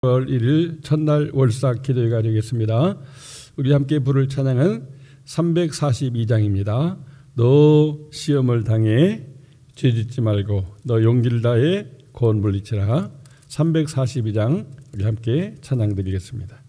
10월 1일 첫날 월삭 기도회 가지겠습니다. 우리 함께 부를 찬양은 342장입니다. 너 시험을 당해 죄짓지 말고 너 용기를 다해 고온 물리치라. 342장 우리 함께 찬양 드리겠습니다.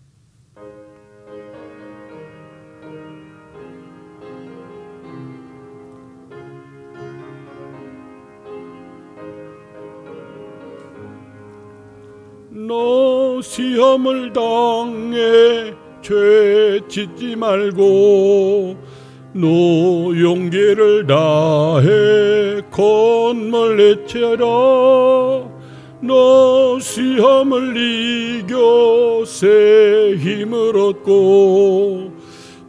너 시험을 당해 죄 짓지 말고 너 용기를 다해 건물 내쳐라. 너 시험을 이겨 새 힘을 얻고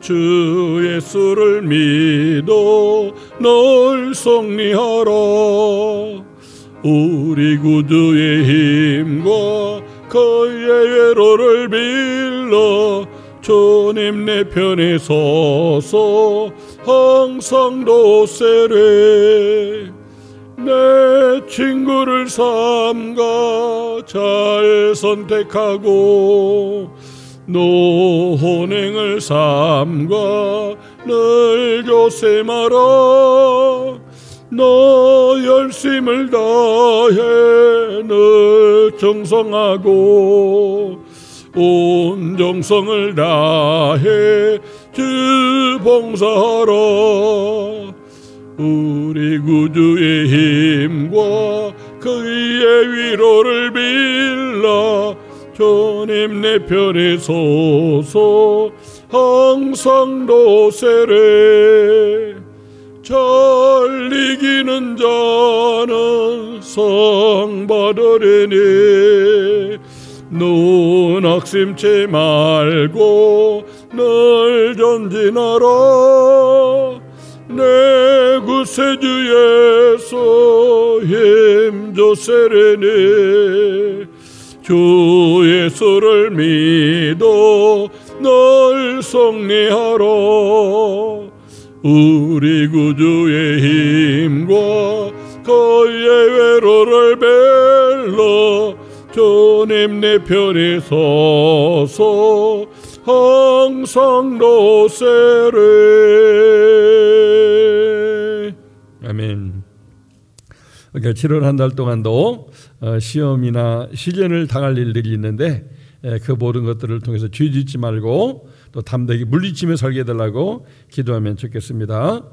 주 예수를 믿어 널 승리하라. 우리 구주의 힘과 그의 외로를 빌러 주님 내 편에 서서 항상 도세래. 내 친구를 삼가 잘 선택하고 너 혼행을 삼가 늘 조심하라. 너 열심을 다해 늘 정성하고 온 정성을 다해 주 봉사하라. 우리 구주의 힘과 그의 위로를 빌라 주님 내 편에 서서 항상 도세래. 잘 이기는 자는 상 받으려니 너 낙심치 말고 늘 전진하라. 내 구세주 예수 힘 주세려니 주 예수를 믿어 널 승리하라. 우리 구주의 힘과 그의 외로를 빌러 주님 내 편에 서서 항상 도세래. 아멘. 그러니까 7월 한 달 동안도 시험이나 시련을 당할 일들이 있는데 그 모든 것들을 통해서 죄 짓지 말고 또 담대하게 물리치며 살게 해달라고 기도하면 좋겠습니다.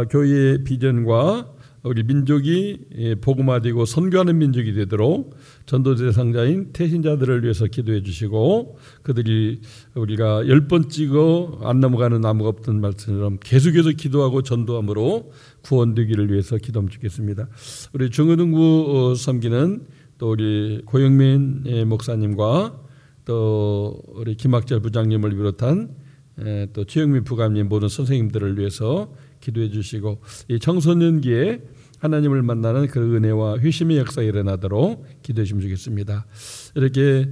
교회의 비전과 우리 민족이 복음화되고 선교하는 민족이 되도록 전도 대상자인 태신자들을 위해서 기도해 주시고 그들이 우리가 10번 찍어 안 넘어가는 나무가 없던 말씀처럼 계속해서 기도하고 전도함으로 구원되기를 위해서 기도하면 좋겠습니다. 우리 중어등부 섬기는 또 우리 고영민 목사님과 또 우리 김학철 부장님을 비롯한 또 최영민 부감님 모든 선생님들을 위해서 기도해 주시고 이 청소년기에 하나님을 만나는 그 은혜와 회심의 역사가 일어나도록 기도해 주시면 좋겠습니다. 이렇게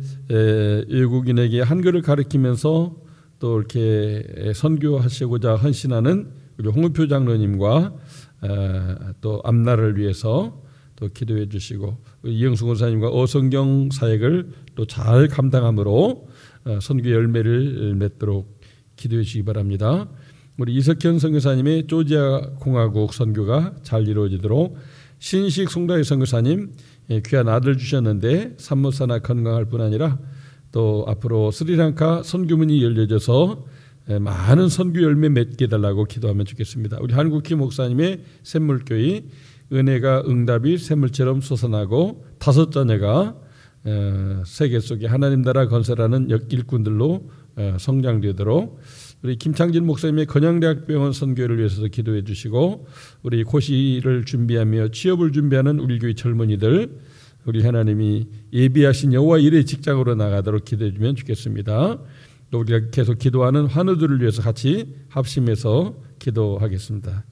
외국인에게 한글을 가르치면서 또 이렇게 선교하시고자 헌신하는 우리 홍은표 장로님과 또 앞날을 위해서 또 기도해 주시고 이영수 권사님과 어성경 사역을 또 잘 감당함으로 선교 열매를 맺도록 기도해 주시기 바랍니다. 우리 이석현 선교사님의 조지아 공화국 선교가 잘 이루어지도록 신식 송다희 선교사님 귀한 아들 주셨는데 산모사나 건강할 뿐 아니라 또 앞으로 스리랑카 선교문이 열려져서 많은 선교 열매 맺게 해달라고 기도하면 좋겠습니다. 우리 한국희 목사님의 샘물교회 은혜가 응답이 샘물처럼 솟아나고 5 자녀가 세계 속에 하나님 나라 건설하는 일꾼들로 성장되도록 우리 김창진 목사님의 건양대학병원 선교를 위해서도 기도해 주시고 우리 고시를 준비하며 취업을 준비하는 우리 교회 젊은이들 우리 하나님이 예비하신 여호와 일의 직장으로 나가도록 기도해 주면 좋겠습니다. 또 우리가 계속 기도하는 환우들을 위해서 같이 합심해서 기도하겠습니다.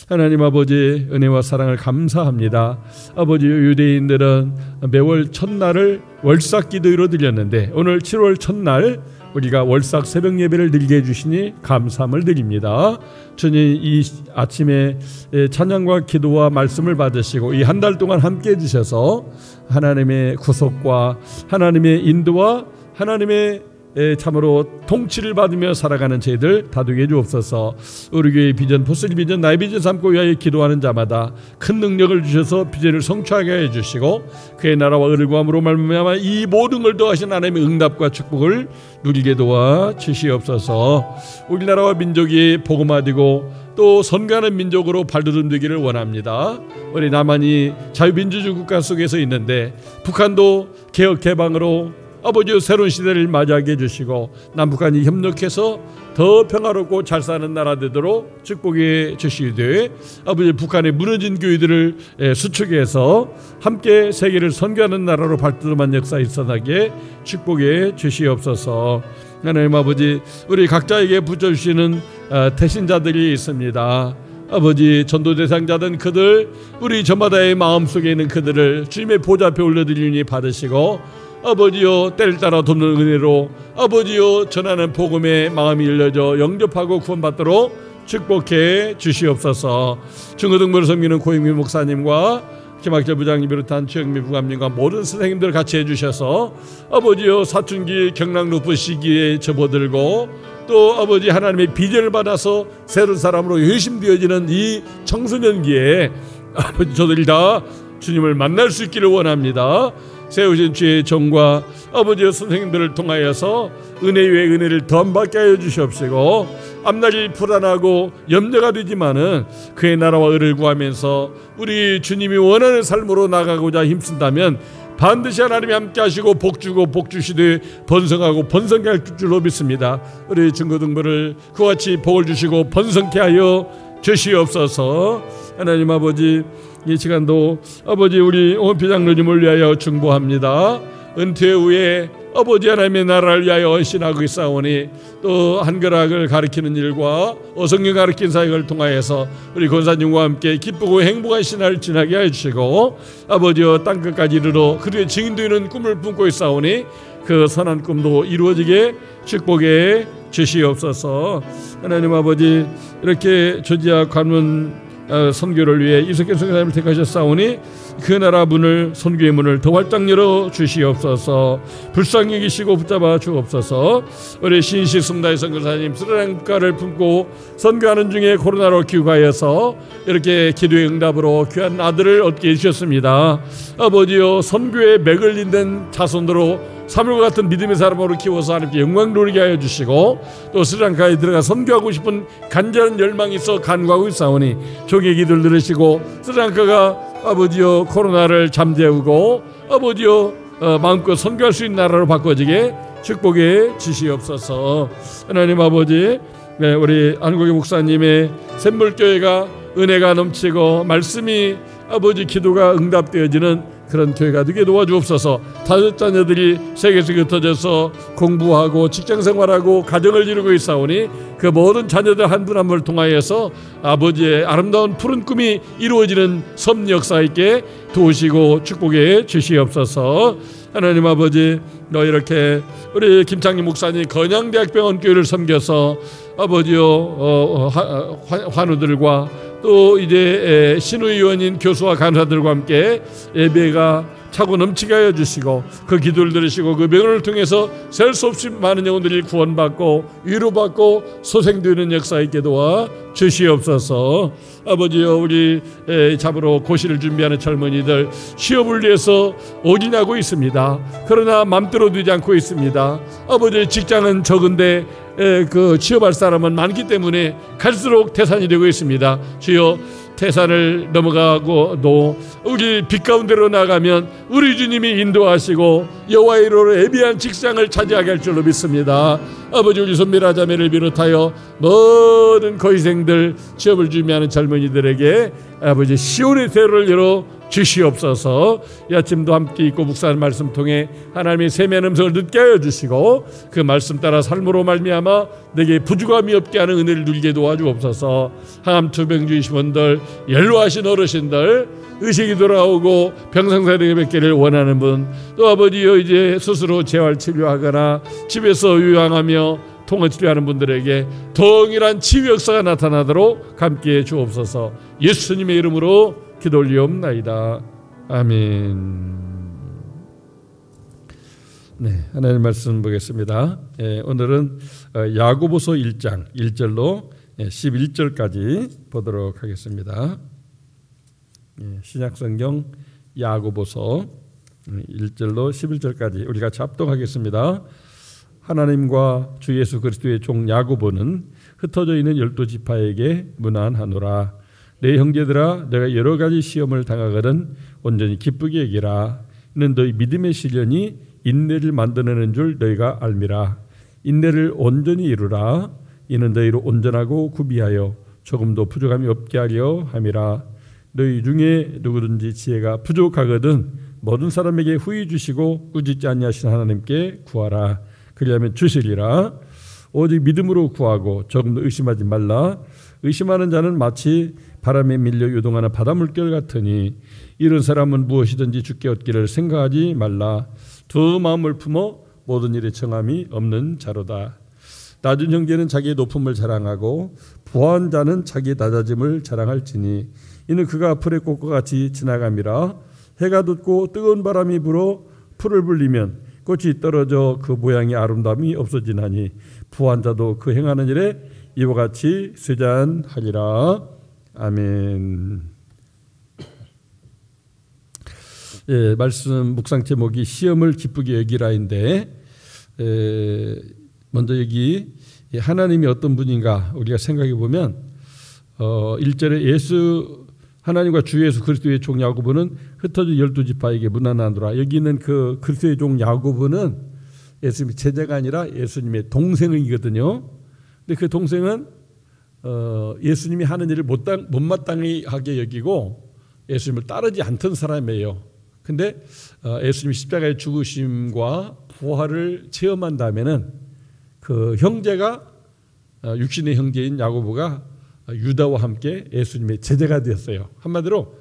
하나님 아버지 은혜와 사랑을 감사합니다. 아버지 유대인들은 매월 첫날을 월삭 기도로 드렸는데 오늘 7월 첫날 우리가 월삭 새벽 예배를 드리게 해주시니 감사함을 드립니다. 주님, 이 아침에 찬양과 기도와 말씀을 받으시고 이 한 달 동안 함께 해주셔서 하나님의 구속과 하나님의 인도와 하나님의 참으로 통치를 받으며 살아가는 저희들 다독여 주옵소서. 우리 교회의 비전, 포스리 비전, 나의 비전 삼고 위하여 기도하는 자마다 큰 능력을 주셔서 비전을 성취하게 해주시고 그의 나라와 의를 구함으로 말미암아 이 모든 걸 더하신 하나님의 응답과 축복을 누리게 도와 주시옵소서. 우리나라와 민족이 복음화되고 또 선교하는 민족으로 발돋움되기를 원합니다. 우리 남한이 자유민주주의 국가 속에서 있는데 북한도 개혁 개방으로 아버지 새로운 시대를 맞이하게 해주시고 남북한이 협력해서 더 평화롭고 잘 사는 나라 되도록 축복해 주시되 아버지 북한의 무너진 교회들을 수축해서 함께 세계를 선교하는 나라로 발돋움한 역사 있어나게 축복해 주시옵소서. 하나님 아버지, 우리 각자에게 붙여주시는 대신자들이 있습니다. 아버지, 전도 대상자든 그들, 우리 저마다의 마음속에 있는 그들을 주님의 보좌 앞에 올려드리니 받으시고 아버지여, 때를 따라 돕는 은혜로 아버지여 전하는 복음에 마음이 열려져 영접하고 구원받도록 축복해 주시옵소서. 중고등부를 섬기는 고영미 목사님과 김학철 부장님 비롯한 최영미 부감님과 모든 선생님들 같이 해주셔서 아버지여 사춘기 경락루프 시기에 접어들고 또 아버지 하나님의 비전을 받아서 새로운 사람으로 회심되어지는 이 청소년기에 아버지 저들이 다 주님을 만날 수 있기를 원합니다. 세우신 주의 종과 아버지의 선생님들을 통하여서 은혜 위에 은혜를 덤받게 하여 주시옵시고 앞날이 불안하고 염려가 되지만은 그의 나라와 의를 구하면서 우리 주님이 원하는 삶으로 나가고자 힘쓴다면 반드시 하나님이 함께 하시고 복주고 복주시되 번성하고 번성케 할 줄로 믿습니다. 우리 중고등부를 그같이 복을 주시고 번성케 하여 주시옵소서. 하나님 아버지, 이 시간도 아버지 우리 오은표 장로님을 위하여 중보합니다. 은퇴 후에 아버지 하나님의 나라를 위하여 헌신하고 있사오니 또 한글학을 가르치는 일과 어성경 가르치는 사역을 통하여서 우리 권사님과 함께 기쁘고 행복한 신화를 지나게 하여 주시고 아버지여 땅끝까지 이르러 그들의 증인되는 꿈을 품고 있사오니 그 선한 꿈도 이루어지게 축복해 주시옵소서. 하나님 아버지, 이렇게 조지아 관문 선교를 위해 이석현 선교사님을 택하셨사오니 그 나라 문을, 선교의 문을 더 활짝 열어 주시옵소서. 불쌍히 여기시고 붙잡아 주옵소서. 우리 신식 성다의 선교사님 스리랑카를 품고 선교하는 중에 코로나로 귀국하여서 이렇게 기도의 응답으로 귀한 아들을 얻게 해주셨습니다. 아버지여, 선교의 맥을 잇는 자손으로 사물과 같은 믿음의 사람으로 키워서 하나님께 영광 돌리게 하여 주시고 또 스리랑카에 들어가 선교하고 싶은 간절한 열망이 있어 간구하고 있사오니 조기의 기도를 들으시고 스리랑카가 아버지여 코로나를 잠재우고 아버지여 마음껏 선교할 수 있는 나라로 바꿔지게 축복해 주시옵소서. 하나님 아버지, 우리 한국의 목사님의 샘물교회가 은혜가 넘치고 말씀이 아버지 기도가 응답되어지는 그런 교회가 되게 도와주옵소서. 다섯 자녀들이 세계에서 흩어져서 공부하고 직장생활하고 가정을 이루고 있사오니 그 모든 자녀들 한 분 한 분을 통하여서 아버지의 아름다운 푸른 꿈이 이루어지는 섭리 역사 있게 도우시고 축복해 주시옵소서. 하나님 아버지, 이렇게 우리 김창희 목사님 건양대학병원 교회를 섬겨서 아버지요 환우들과 또 이제 신의원인 교수와 간사들과 함께 예배가 차고 넘치게 하여 주시고 그 기도를 들으시고 그 병원을 통해서 셀 수 없이 많은 영혼들이 구원받고 위로받고 소생되는 역사 있게 도와 주시옵소서. 아버지여, 우리 잡으러 고시를 준비하는 젊은이들 취업을 위해서 올인하고 있습니다. 그러나 맘대로 되지 않고 있습니다. 아버지, 직장은 적은데 그 취업할 사람은 많기 때문에 갈수록 태산이 되고 있습니다. 주여, 태산을 넘어가고도 우리 빛 가운데로 나가면 우리 주님이 인도하시고 여호와의 이름으로 예비한 직장을 차지하게 할 줄로 믿습니다. 아버지, 우리 손미라 자매를 비롯하여 모든 거위생들 취업을 준비하는 젊은이들에게 아버지 시온의 대로를 열어 주시옵소서. 이 아침도 함께 있고 묵상하는 말씀 통해 하나님의 세미한 음성을 듣게 하여 주시고 그 말씀 따라 삶으로 말미암아 내게 부족함이 없게 하는 은혜를 누리게 도와주옵소서. 항암 투병주이신 분들, 연로하신 어르신들, 의식이 돌아오고 병상사령에 뵙기를 원하는 분, 또 아버지여 이제 스스로 재활 치료하거나 집에서 요양하며 통원 치료하는 분들에게 동일한 치유 역사가 나타나도록 함께해 주옵소서. 예수님의 이름으로 기도 올리옵나이다. 아멘. 네, 하나님 말씀 보겠습니다. 오늘은 야고보서 1장 1절로 11절까지 보도록 하겠습니다. 신약성경 야고보서 1절로 11절까지 우리 같이 합독하겠습니다. 하나님과 주 예수 그리스도의 종 야고보는 흩어져 있는 12지파에게 문안하노라. 내 형제들아, 내가 여러 가지 시험을 당하거든 온전히 기쁘게 여기라. 이는 너희 믿음의 시련이 인내를 만드는 줄 너희가 알미라. 인내를 온전히 이루라. 이는 너희를 온전하고 구비하여 조금도 부족함이 없게 하려 함이라. 너희 중에 누구든지 지혜가 부족하거든 모든 사람에게 후히 주시고 꾸짖지 아니하신 하나님께 구하라. 그리하면 주시리라. 오직 믿음으로 구하고 조금도 의심하지 말라. 의심하는 자는 마치 바람에 밀려 요동하는 바닷물결 같으니 이런 사람은 무엇이든지 주께 얻기를 생각하지 말라. 두 마음을 품어 모든 일에 정함이 없는 자로다. 낮은 형제는 자기의 높음을 자랑하고 부한 자는 자기의 낮아짐을 자랑할지니 이는 그가 풀의 꽃과 같이 지나감이라. 해가 돋고 뜨거운 바람이 불어 풀을 불리면 꽃이 떨어져 그 모양의 아름다움이 없어지나니 부한 자도 그 행하는 일에 이와 같이 쇠잔하리라. 아멘. 예, 말씀 묵상 제목이 시험을 기쁘게 여기라인데 먼저 여기 하나님이 어떤 분인가 우리가 생각해 보면 1절에 하나님과 주 예수 그리스도의 종 야고보는 흩어진 12지파에게 문안하노라. 여기 있는 그 그리스도의 종 야고보는 예수님의 제자가 아니라 예수님의 동생이거든요. 근데 그 동생은 예수님이 하는 일을 못마땅하게 여기고 예수님을 따르지 않던 사람이에요. 근데 예수님이 십자가의 죽으심과 부활을 체험한 다음에는 그 형제가 육신의 형제인 야고보가 유다와 함께 예수님의 제자가 되었어요. 한마디로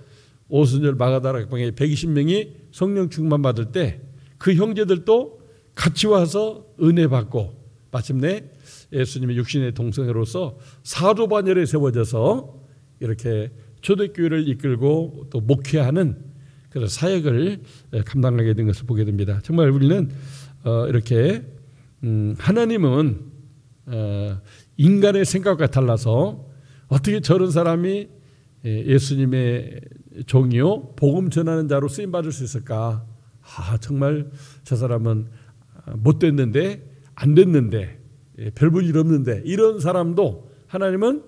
오순절 마가다라 방에 120명이 성령 충만 받을 때 그 형제들도 같이 와서 은혜 받고 마침내 예수님의 육신의 동생으로서 사도 반열에 세워져서 이렇게 초대교회를 이끌고 또 목회하는 그런 사역을 감당하게 된 것을 보게 됩니다. 정말 우리는 이렇게 하나님은 인간의 생각과 달라서 어떻게 저런 사람이 예수님의 종이요 복음 전하는 자로 쓰임 받을 수 있을까? 정말 저 사람은 못 됐는데 안 됐는데 별 볼 일 없는데 이런 사람도 하나님은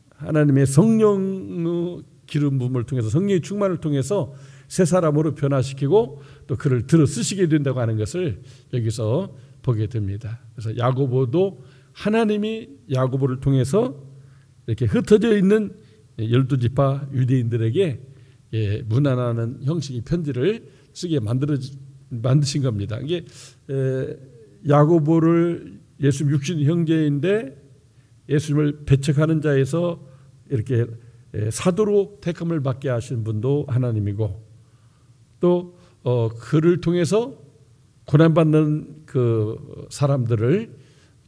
하나님의 성령 기름 부음을 통해서 성령의 충만을 통해서 새 사람으로 변화시키고 또 그를 들어 쓰시게 된다고 하는 것을 여기서 보게 됩니다. 그래서 야고보도 하나님이 야고보를 통해서 이렇게 흩어져 있는 12지파 유대인들에게 문안하는 형식의 편지를 쓰게 만드신 겁니다. 이게 야고보를 예수님 육신 형제인데 예수님을 배척하는 자에서 이렇게 사도로 택함을 받게 하신 분도 하나님이고 또 그를 통해서 고난받는 그 사람들을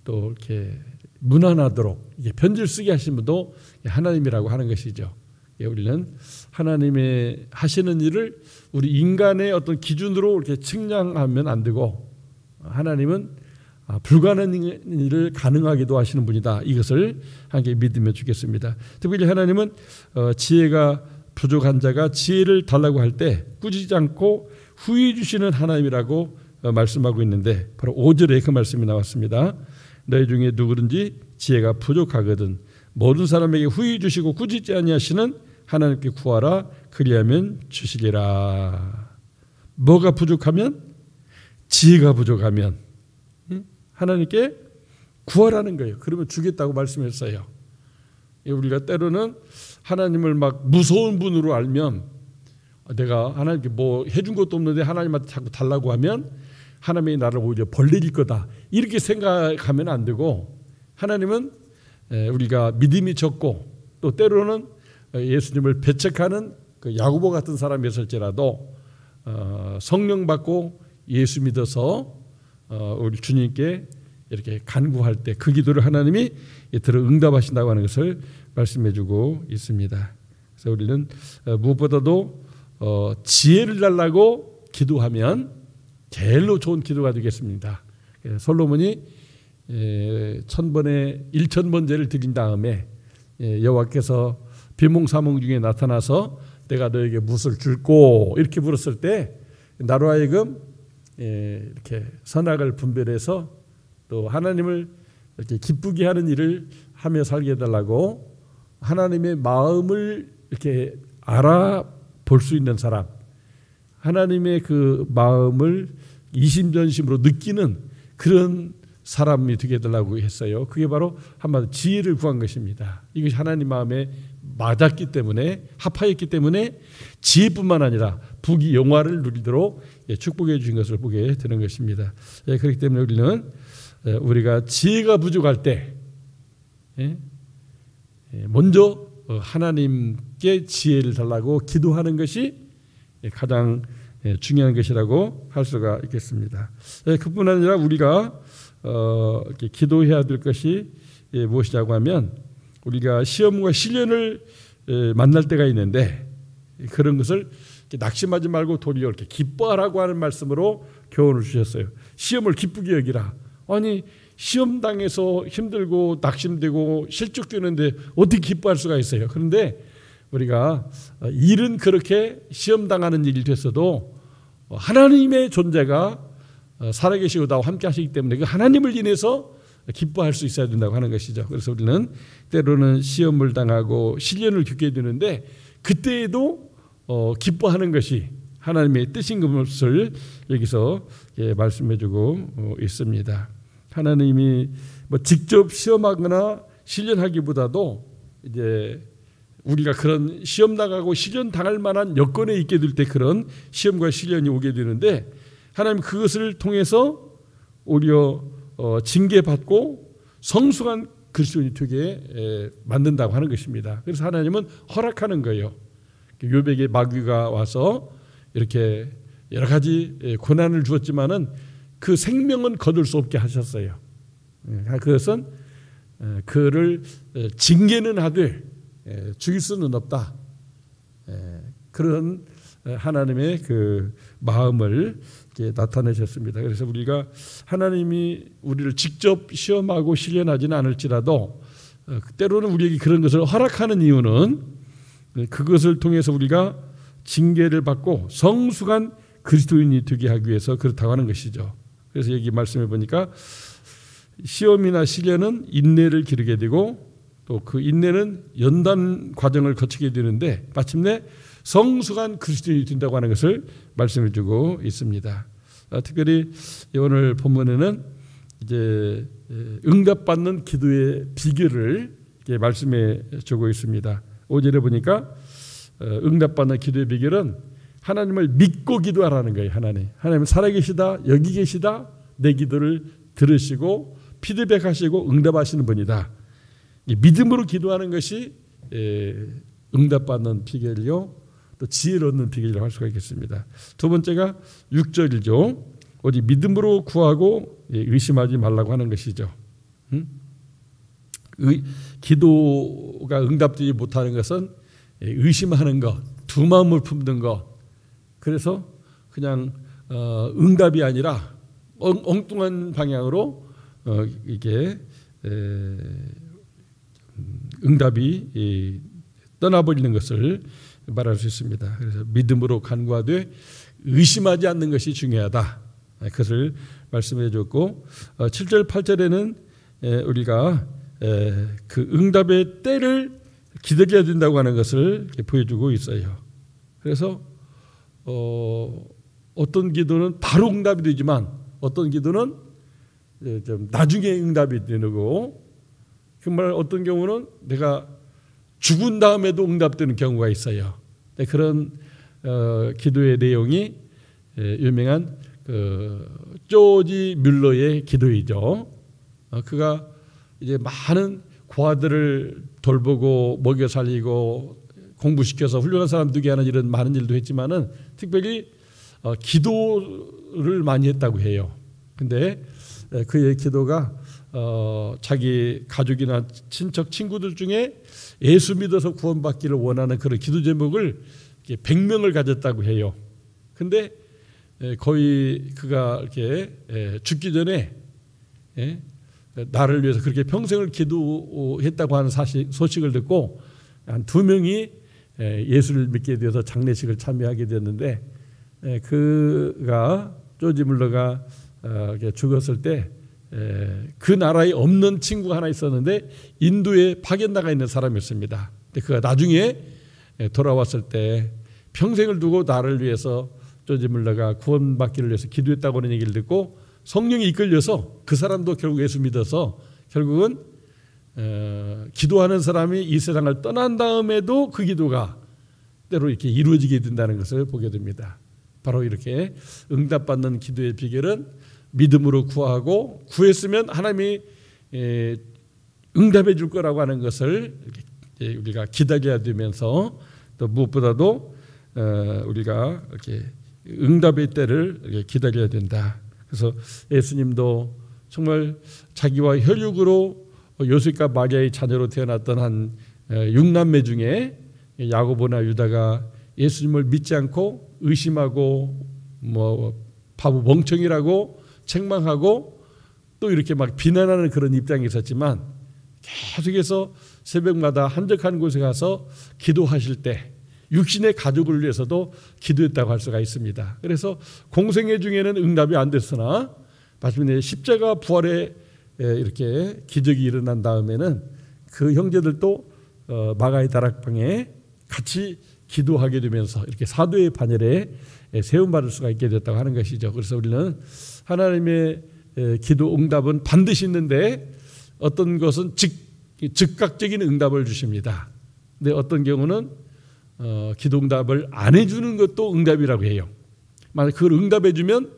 또 이렇게 문안하도록 이게 편지를 쓰게 하신 분도 하나님이라고 하는 것이죠. 우리는 하나님의 하시는 일을 우리 인간의 어떤 기준으로 이렇게 측량하면 안 되고 하나님은 불가능한 일을 가능하게도 하시는 분이다. 이것을 함께 믿으며 주겠습니다. 특별히 하나님은 지혜가 부족한 자가 지혜를 달라고 할 때 꾸짖지 않고 후히 주시는 하나님이라고 말씀하고 있는데 바로 5절에 그 말씀이 나왔습니다. 너희 중에 누구든지 지혜가 부족하거든 모든 사람에게 후히 주시고 꾸짖지 아니하시는 하나님께 구하라. 그리하면 주시리라. 뭐가 부족하면? 지혜가 부족하면 하나님께 구하라는 거예요. 그러면 주겠다고 말씀했어요. 우리가 때로는 하나님을 막 무서운 분으로 알면 내가 하나님께 뭐 해준 것도 없는데 하나님한테 자꾸 달라고 하면 하나님이 나를 오히려 벌 내릴 거다, 이렇게 생각하면 안 되고, 하나님은 우리가 믿음이 적고 또 때로는 예수님을 배척하는 그 야고보 같은 사람이었을지라도 성령 받고 예수 믿어서 우리 주님께 이렇게 간구할 때 그 기도를 하나님이 들어 응답하신다고 하는 것을 말씀해주고 있습니다. 그래서 우리는 무엇보다도 지혜를 달라고 기도하면 제일로 좋은 기도가 되겠습니다. 솔로몬이 1000번에 1000번제를 드린 다음에 여호와께서 비몽사몽 중에 나타나서 내가 너에게 무엇을 줄꼬 이렇게 물었을 때 나로 하여금 이렇게 선악을 분별해서 또 하나님을 이렇게 기쁘게 하는 일을 하며 살게 해달라고 하나님의 마음을 이렇게 알아볼 수 있는 사람, 하나님의 그 마음을 이심전심으로 느끼는 그런 사람이 되게 해달라고 했어요. 그게 바로 한마디로 지혜를 구한 것입니다. 이것이 하나님 마음에 맞았기 때문에, 합하였기 때문에 지혜뿐만 아니라 부귀 영화를 누리도록 축복해 주신 것을 보게 되는 것입니다. 그렇기 때문에 우리는 우리가 지혜가 부족할 때 먼저 하나님께 지혜를 달라고 기도하는 것이 가장 중요한 것이라고 할 수가 있겠습니다. 그뿐 아니라 우리가 이렇게 기도해야 될 것이 무엇이라고 하면, 우리가 시험과 시련을 만날 때가 있는데 그런 것을 낙심하지 말고 도리어 이렇게 기뻐하라고 하는 말씀으로 교훈을 주셨어요. 시험을 기쁘게 여기라. 아니, 시험 당해서 힘들고 낙심되고 실족되는데 어떻게 기뻐할 수가 있어요? 그런데 우리가 일은 그렇게 시험 당하는 일이 됐어도 하나님의 존재가 살아계시고 나와 함께 하시기 때문에 그 하나님을 인해서 기뻐할 수 있어야 된다고 하는 것이죠. 그래서 우리는 때로는 시험을 당하고 시련을 겪게 되는데 그때에도 기뻐하는 것이 하나님의 뜻인 것을 여기서 말씀해주고 있습니다. 하나님이 뭐 직접 시험하거나 시련하기보다도 이제 우리가 그런 시험 당하고 시련 당할 만한 여건에 있게 될 때 그런 시험과 시련이 오게 되는데, 하나님 그것을 통해서 오히려 징계받고 성숙한 그리스도인이 되게 만든다고 하는 것입니다. 그래서 하나님은 허락하는 거예요. 욥에게 마귀가 와서 이렇게 여러 가지 고난을 주었지만은 그 생명은 거둘 수 없게 하셨어요. 그것은 그를 징계는 하되 죽일 수는 없다. 그런 하나님의 그 마음을 나타내셨습니다. 그래서 우리가 하나님이 우리를 직접 시험하고 시련하지는 않을지라도 때로는 우리에게 그런 것을 허락하는 이유는 그것을 통해서 우리가 징계를 받고 성숙한 그리스도인이 되게 하기 위해서 그렇다고 하는 것이죠. 그래서 여기 말씀해 보니까 시험이나 시련은 인내를 기르게 되고 또 그 인내는 연단 과정을 거치게 되는데 마침내 성숙한 그리스도인이 된다고 하는 것을 말씀해 주고 있습니다. 특별히 오늘 본문에는 이제 응답받는 기도의 비결을 말씀해 주고 있습니다. 5절에 보니까 응답받는 기도의 비결은 하나님을 믿고 기도하라는 거예요. 하나님 살아계시다, 여기 계시다, 내 기도를 들으시고 피드백하시고 응답하시는 분이다. 믿음으로 기도하는 것이 응답받는 비결이요, 또 지혜를 얻는 비결이라고 할 수가 있겠습니다. 두 번째가 6절이죠. 오직 믿음으로 구하고 의심하지 말라고 하는 것이죠. 기도가 응답되지 못하는 것은 의심하는 것, 두 마음을 품는 것. 그래서 그냥 응답이 아니라 엉뚱한 방향으로 이게 응답이 떠나버리는 것을 말할 수 있습니다. 그래서 믿음으로 간구하되 의심하지 않는 것이 중요하다. 그것을 말씀해 줬고 7절 8절에는 우리가 그 응답의 때를 기다려야 된다고 하는 것을 보여주고 있어요. 그래서 어떤 기도는 바로 응답이 되지만 어떤 기도는 좀 나중에 응답이 되고, 정말 어떤 경우는 내가 죽은 다음에도 응답되는 경우가 있어요. 그런 기도의 내용이 유명한 조지 뮬러의 기도이죠. 그가 이제 많은 고아들을 돌보고 먹여 살리고 공부시켜서 훌륭한 사람 되게 하는 이런 많은 일도 했지만은 특별히 기도를 많이 했다고 해요. 근데 그의 기도가 자기 가족이나 친척 친구들 중에 예수 믿어서 구원받기를 원하는 그런 기도 제목을 100명을 가졌다고 해요. 근데 거의 그가 이렇게 죽기 전에 나를 위해서 그렇게 평생을 기도했다고 하는 소식을 듣고 한 2명이 예수를 믿게 되어서 장례식을 참여하게 됐는데, 그가 조지 물러가 죽었을 때 그 나라에 없는 친구가 하나 있었는데 인도에 파견 나가 있는 사람이었습니다. 근데 그가 나중에 돌아왔을 때 평생을 두고 나를 위해서 조지 물러가 구원받기를 위해서 기도했다고 하는 얘기를 듣고 성령이 이끌려서 그 사람도 결국 예수 믿어서 결국은 기도하는 사람이 이 세상을 떠난 다음에도 그 기도가 때로 이렇게 이루어지게 된다는 것을 보게 됩니다. 바로 이렇게 응답받는 기도의 비결은 믿음으로 구하고 구했으면 하나님이 응답해 줄 거라고 하는 것을 우리가 기다려야 되면서, 또 무엇보다도 우리가 이렇게 응답의 때를 이렇게 기다려야 된다. 그래서 예수님도 정말 자기와 혈육으로 요셉과 마리아의 자녀로 태어났던 한 6남매 중에 야고보나 유다가 예수님을 믿지 않고 의심하고 바보 멍청이라고 책망하고 또 이렇게 막 비난하는 그런 입장이 있었지만, 계속해서 새벽마다 한적한 곳에 가서 기도하실 때 육신의 가족을 위해서도 기도했다고 할 수가 있습니다. 그래서 공생애 중에는 응답이 안 됐으나 마침내 십자가 부활에 이렇게 기적이 일어난 다음에는 그 형제들도 마가의 다락방에 같이 기도하게 되면서 이렇게 사도의 반열에 세움받을 수가 있게 됐다고 하는 것이죠. 그래서 우리는 하나님의 기도 응답은 반드시 있는데, 어떤 것은 즉각적인 응답을 주십니다. 근데 어떤 경우는 기도 응답을 안 해주는 것도 응답이라고 해요. 만약 그걸 응답해 주면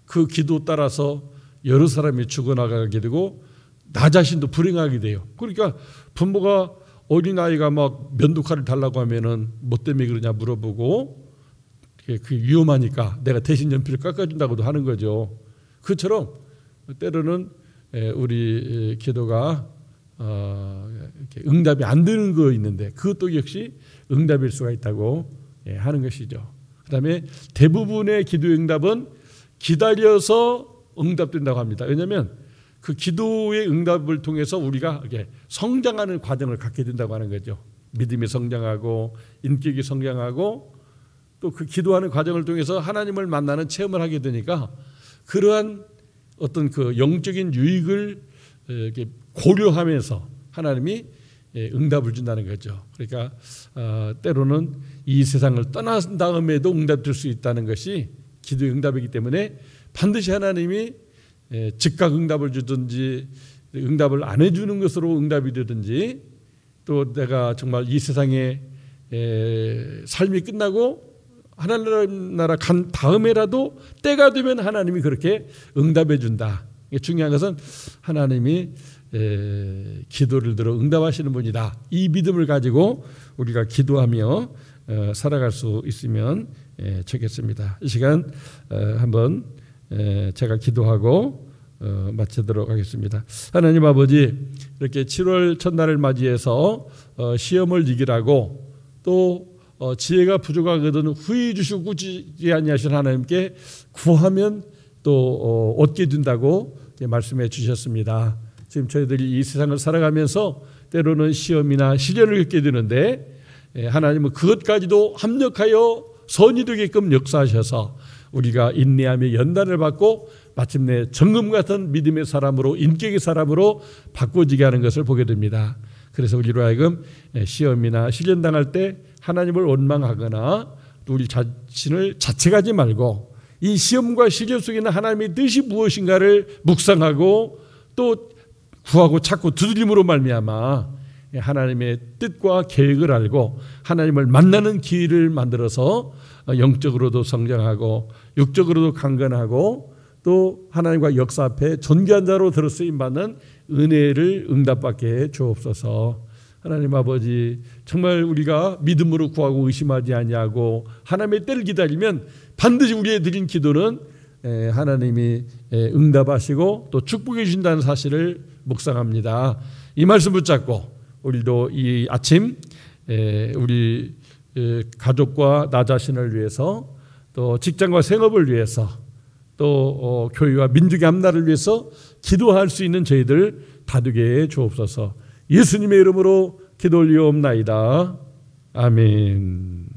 그 기도 따라서 여러 사람이 죽어나가게 되고 나 자신도 불행하게 돼요. 그러니까 부모가 어린아이가 막 면도칼을 달라고 하면은 뭐 때문에 그러냐 물어보고, 그게 위험하니까 내가 대신 연필을 깎아준다고도 하는 거죠. 그처럼 때로는 우리 기도가 이렇게 응답이 안 되는 거 있는데 그것도 역시 응답일 수가 있다고 하는 것이죠. 그다음에 대부분의 기도 응답은 기다려서 응답된다고 합니다. 왜냐하면 그 기도의 응답을 통해서 우리가 이렇게 성장하는 과정을 갖게 된다고 하는 거죠. 믿음이 성장하고 인격이 성장하고 또 그 기도하는 과정을 통해서 하나님을 만나는 체험을 하게 되니까 그러한 어떤 그 영적인 유익을 이렇게 고려하면서 하나님이 응답을 준다는 거죠. 그러니까 때로는 이 세상을 떠난 다음에도 응답될 수 있다는 것이 기도의 응답이기 때문에 반드시 하나님이 즉각 응답을 주든지 응답을 안 해주는 것으로 응답이 되든지, 또 내가 정말 이 세상에 삶이 끝나고 하나님 나라 간 다음에라도 때가 되면 하나님이 그렇게 응답해 준다. 중요한 것은 하나님이 기도를 들어 응답하시는 분이다. 이 믿음을 가지고 우리가 기도하며 살아갈 수 있으면 좋겠습니다. 이 시간 한번 제가 기도하고 마치도록 하겠습니다. 하나님 아버지, 이렇게 7월 첫날을 맞이해서 시험을 이기라고 또 지혜가 부족하거든 후히 주시고 꾸짖지 아니하신 하나님께 구하면 또 얻게 된다고 말씀해 주셨습니다. 지금 저희들이 이 세상을 살아가면서 때로는 시험이나 시련을 겪게 되는데 하나님은 그것까지도 합력하여 선이 되게끔 역사하셔서 우리가 인내하며 연단을 받고 마침내 정금 같은 믿음의 사람으로, 인격의 사람으로 바꿔지게 하는 것을 보게 됩니다. 그래서 우리로 하여금 시험이나 시련 당할 때 하나님을 원망하거나 또 우리 자신을 자책하지 말고 이 시험과 시련 속에는 하나님의 뜻이 무엇인가를 묵상하고 또 구하고 찾고 두드림으로 말미암아 하나님의 뜻과 계획을 알고 하나님을 만나는 기회를 만들어서 영적으로도 성장하고 육적으로도 강건하고 또 하나님과 역사 앞에 존귀한 자로 들어 쓰임 받는 은혜를 응답받게 해 주옵소서. 하나님 아버지, 정말 우리가 믿음으로 구하고 의심하지 아니하고 하나님의 때를 기다리면 반드시 우리의 드린 기도는 하나님이 응답하시고 또 축복해 주신다는 사실을 묵상합니다. 이 말씀 붙잡고 우리도 이 아침 우리 가족과 나 자신을 위해서 또 직장과 생업을 위해서 또 교회와 민족의 앞날을 위해서 기도할 수 있는 저희들 다되게 해 주옵소서. 예수님의 이름으로 기도 올리옵나이다. 아멘.